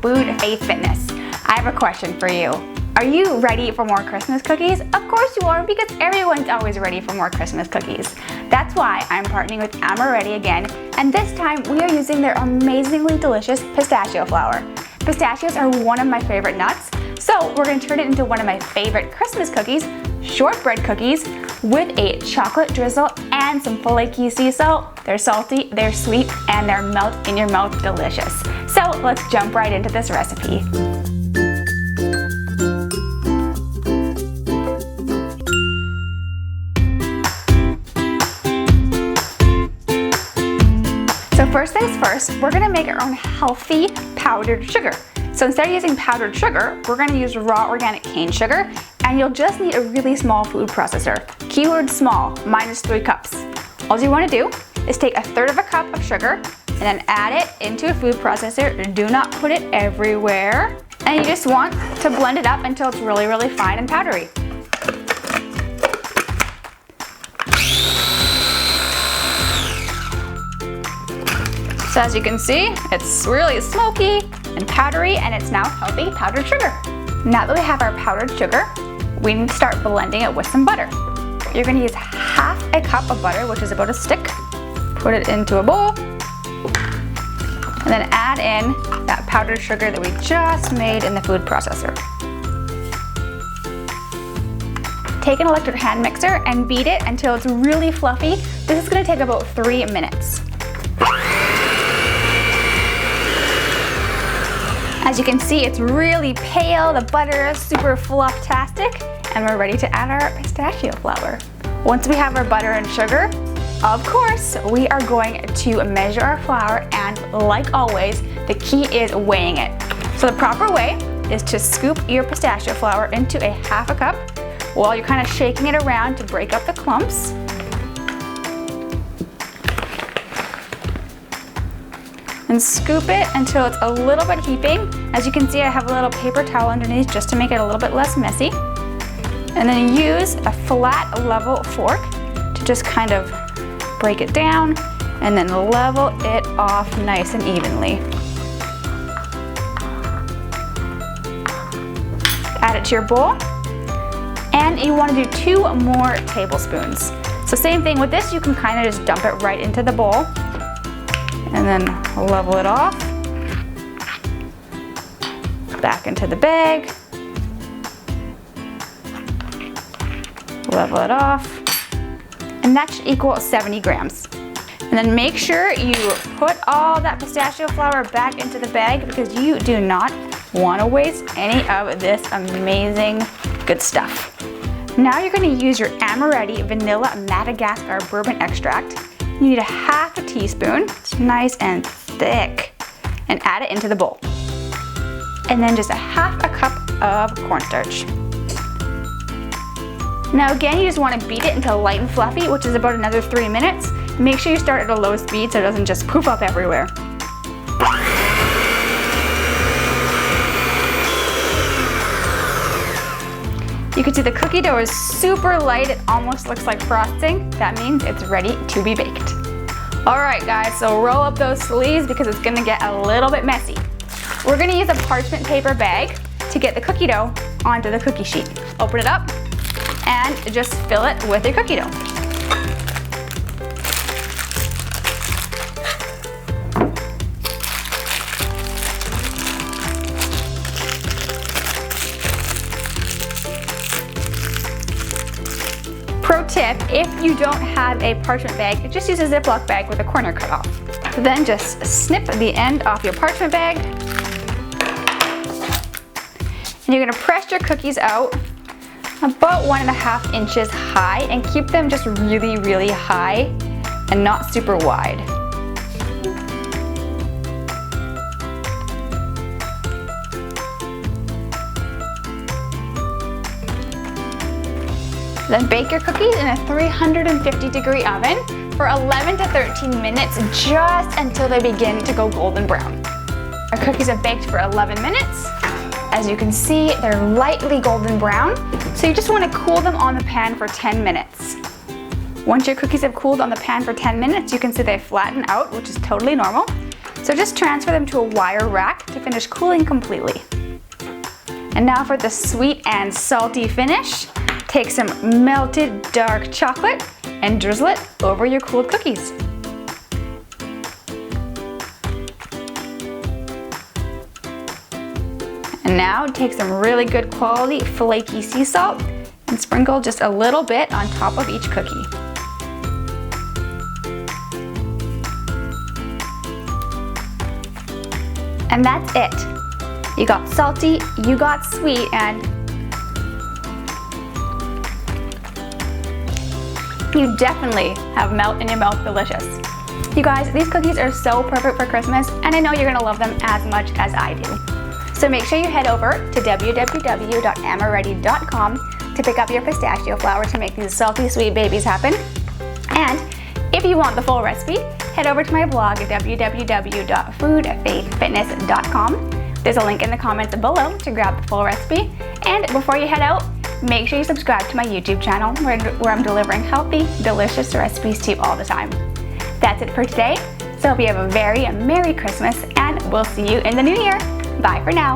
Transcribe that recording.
food, faith, fitness. I have a question for you. Are you ready for more Christmas cookies? Of course you are, because everyone's always ready for more Christmas cookies. That's why I'm partnering with Amaretti again, and this time we are using their amazingly delicious pistachio flour. Pistachios are one of my favorite nuts, so we're going to turn it into one of my favorite Christmas cookies, shortbread cookies, with a chocolate drizzle and some flaky sea salt. They're salty, they're sweet, and they're melt in your mouth delicious. So let's jump right into this recipe. So first things first, we're gonna make our own healthy powdered sugar. So instead of using powdered sugar, we're gonna use raw organic cane sugar, and you'll just need a really small food processor. Keyword small, -3 cups. All you wanna do is take 1/3 cup of sugar and then add it into a food processor. Do not put it everywhere. And you just want to blend it up until it's really, really fine and powdery. So as you can see, it's really smoky and powdery, and it's now healthy powdered sugar. Now that we have our powdered sugar, we need to start blending it with some butter. You're gonna use 1/2 cup of butter, which is about a stick. Put it into a bowl, and then add in that powdered sugar that we just made in the food processor. Take an electric hand mixer and beat it until it's really fluffy. This is gonna take about 3 minutes. As you can see, it's really pale, the butter is super fluff-tastic, and we're ready to add our pistachio flour. Once we have our butter and sugar, of course, we are going to measure our flour, and like always, the key is weighing it. So the proper way is to scoop your pistachio flour into a 1/2 cup while you're kind of shaking it around to break up the clumps. And scoop it until it's a little bit heaping. As you can see, I have a little paper towel underneath just to make it a little bit less messy. And then use a flat, level fork to just kind of break it down and then level it off nice and evenly. Add it to your bowl, and you want to do 2 more tablespoons. So same thing with this, you can kind of just dump it right into the bowl and then level it off, back into the bag, level it off, and that should equal 70 grams. And then make sure you put all that pistachio flour back into the bag, because you do not want to waste any of this amazing good stuff. Now you're going to use your Amaretti Vanilla Madagascar Bourbon Extract. You need a 1/2 teaspoon, it's nice and thick, and add it into the bowl. And then just a 1/2 cup of cornstarch. Now again, you just want to beat it until light and fluffy, which is about another 3 minutes. Make sure you start at a low speed so it doesn't just poof up everywhere. You can see the cookie dough is super light, it almost looks like frosting. That means it's ready to be baked. All right guys, so roll up those sleeves because it's gonna get a little bit messy. We're gonna use a parchment paper bag to get the cookie dough onto the cookie sheet. Open it up and just fill it with your cookie dough. Pro tip, if you don't have a parchment bag, just use a Ziploc bag with a corner cut off. Then just snip the end off your parchment bag. And you're gonna press your cookies out about 1.5 inches high and keep them just really, really high and not super wide. Then bake your cookies in a 350-degree oven for 11 to 13 minutes, just until they begin to go golden brown. Our cookies have baked for 11 minutes. As you can see, they're lightly golden brown, so you just want to cool them on the pan for 10 minutes. Once your cookies have cooled on the pan for 10 minutes, you can see they flatten out, which is totally normal. So just transfer them to a wire rack to finish cooling completely. And now for the sweet and salty finish, take some melted dark chocolate and drizzle it over your cooled cookies. And now take some really good quality flaky sea salt and sprinkle just a little bit on top of each cookie. And that's it. You got salty, you got sweet, and you definitely have melt in your mouth delicious. You guys, these cookies are so perfect for Christmas, and I know you're gonna love them as much as I do. So make sure you head over to www.amaready.com to pick up your pistachio flour to make these salty sweet babies happen. And if you want the full recipe, head over to my blog at www.foodfaithfitness.com. There's a link in the comments below to grab the full recipe. And before you head out, make sure you subscribe to my YouTube channel where I'm delivering healthy, delicious recipes to you all the time. That's it for today. So hope you have a very Merry Christmas, and we'll see you in the new year. Bye for now.